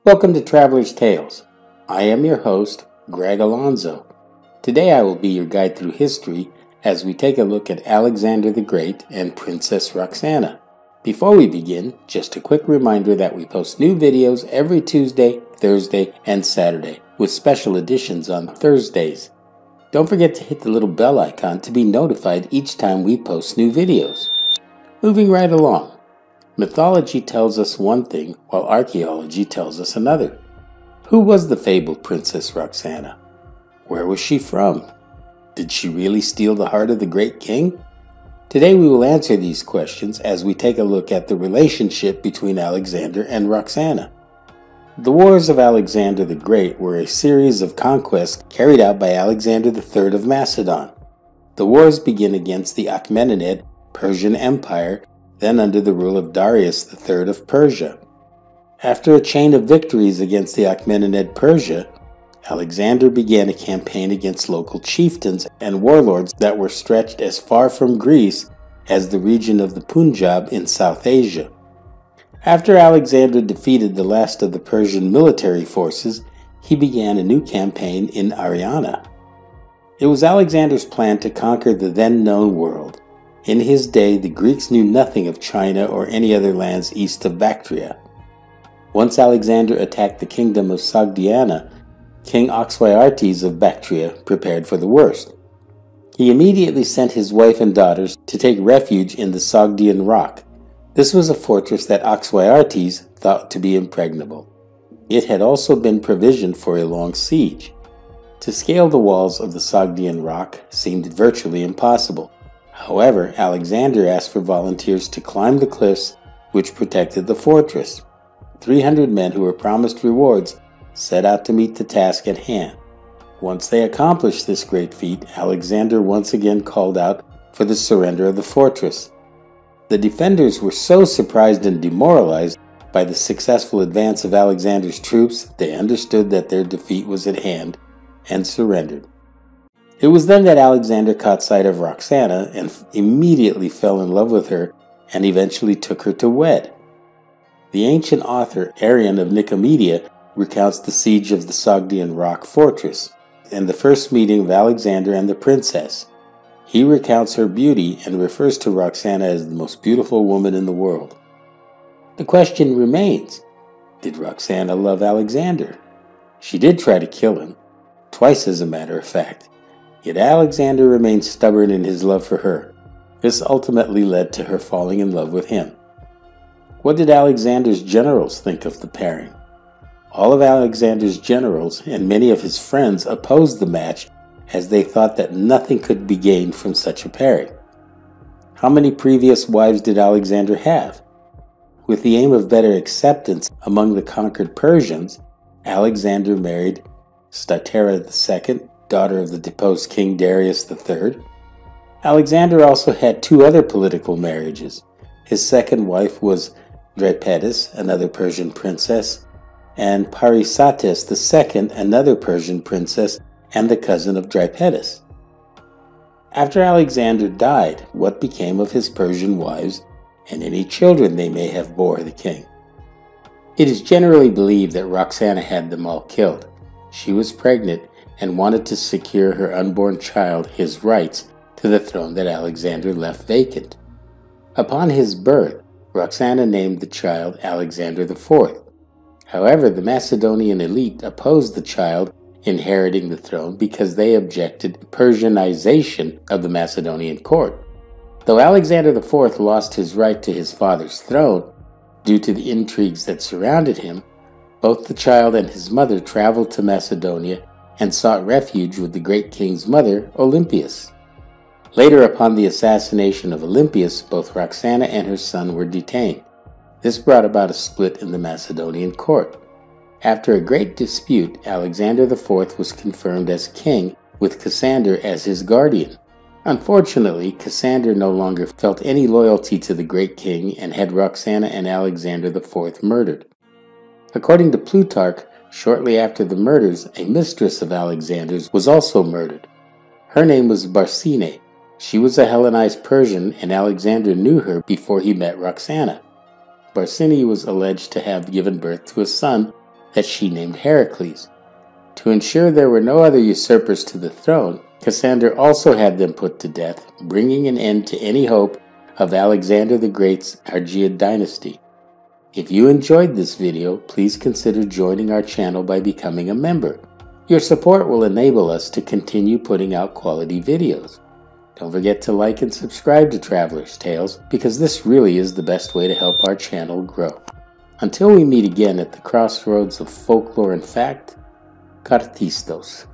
Welcome to Traveler's Tales. I am your host, Greg Alonzo. Today I will be your guide through history as we take a look at Alexander the Great and Princess Roxana. Before we begin, just a quick reminder that we post new videos every Tuesday, Thursday, and Saturday, with special editions on Thursdays. Don't forget to hit the little bell icon to be notified each time we post new videos. Moving right along. Mythology tells us one thing, while archaeology tells us another. Who was the fabled Princess Roxana? Where was she from? Did she really steal the heart of the great king? Today we will answer these questions as we take a look at the relationship between Alexander and Roxana. The Wars of Alexander the Great were a series of conquests carried out by Alexander III of Macedon. The wars begin against the Achaemenid Persian Empire, then under the rule of Darius III of Persia. After a chain of victories against the Achaemenid Persia, Alexander began a campaign against local chieftains and warlords that were stretched as far from Greece as the region of the Punjab in South Asia. After Alexander defeated the last of the Persian military forces, he began a new campaign in Ariana. It was Alexander's plan to conquer the then known world. In his day, the Greeks knew nothing of China or any other lands east of Bactria. Once Alexander attacked the kingdom of Sogdiana, King Oxyartes of Bactria prepared for the worst. He immediately sent his wife and daughters to take refuge in the Sogdian Rock. This was a fortress that Oxyartes thought to be impregnable. It had also been provisioned for a long siege. To scale the walls of the Sogdian Rock seemed virtually impossible. However, Alexander asked for volunteers to climb the cliffs which protected the fortress. 300 men who were promised rewards set out to meet the task at hand. Once they accomplished this great feat, Alexander once again called out for the surrender of the fortress. The defenders were so surprised and demoralized by the successful advance of Alexander's troops, they understood that their defeat was at hand and surrendered. It was then that Alexander caught sight of Roxana and immediately fell in love with her and eventually took her to wed. The ancient author Arrian of Nicomedia recounts the siege of the Sogdian Rock fortress and the first meeting of Alexander and the princess. He recounts her beauty and refers to Roxana as the most beautiful woman in the world. The question remains, did Roxana love Alexander? She did try to kill him, twice as a matter of fact. Yet Alexander remained stubborn in his love for her. This ultimately led to her falling in love with him. What did Alexander's generals think of the pairing? All of Alexander's generals and many of his friends opposed the match as they thought that nothing could be gained from such a pairing. How many previous wives did Alexander have? With the aim of better acceptance among the conquered Persians, Alexander married Statera II, daughter of the deposed King Darius III. Alexander also had two other political marriages. His second wife was Drypetis, another Persian princess, and Parysatis II, another Persian princess and the cousin of Drypetis. After Alexander died, what became of his Persian wives and any children they may have bore the king? It is generally believed that Roxana had them all killed. She was pregnant and wanted to secure her unborn child his rights to the throne that Alexander left vacant. Upon his birth, Roxana named the child Alexander IV. However, the Macedonian elite opposed the child inheriting the throne because they objected to Persianization of the Macedonian court. Though Alexander IV lost his right to his father's throne due to the intrigues that surrounded him, both the child and his mother traveled to Macedonia and sought refuge with the great king's mother, Olympias. Later, upon the assassination of Olympias, both Roxana and her son were detained. This brought about a split in the Macedonian court. After a great dispute, Alexander IV was confirmed as king, with Cassander as his guardian. Unfortunately, Cassander no longer felt any loyalty to the great king and had Roxana and Alexander IV murdered. According to Plutarch, shortly after the murders, a mistress of Alexander's was also murdered. Her name was Barsine. She was a Hellenized Persian, and Alexander knew her before he met Roxana. Barsine was alleged to have given birth to a son that she named Heracles. To ensure there were no other usurpers to the throne, Cassander also had them put to death, bringing an end to any hope of Alexander the Great's Argead dynasty. If you enjoyed this video, please consider joining our channel by becoming a member. Your support will enable us to continue putting out quality videos. Don't forget to like and subscribe to Traveler's Tales, because this really is the best way to help our channel grow. Until we meet again at the crossroads of folklore and fact, Kartistos.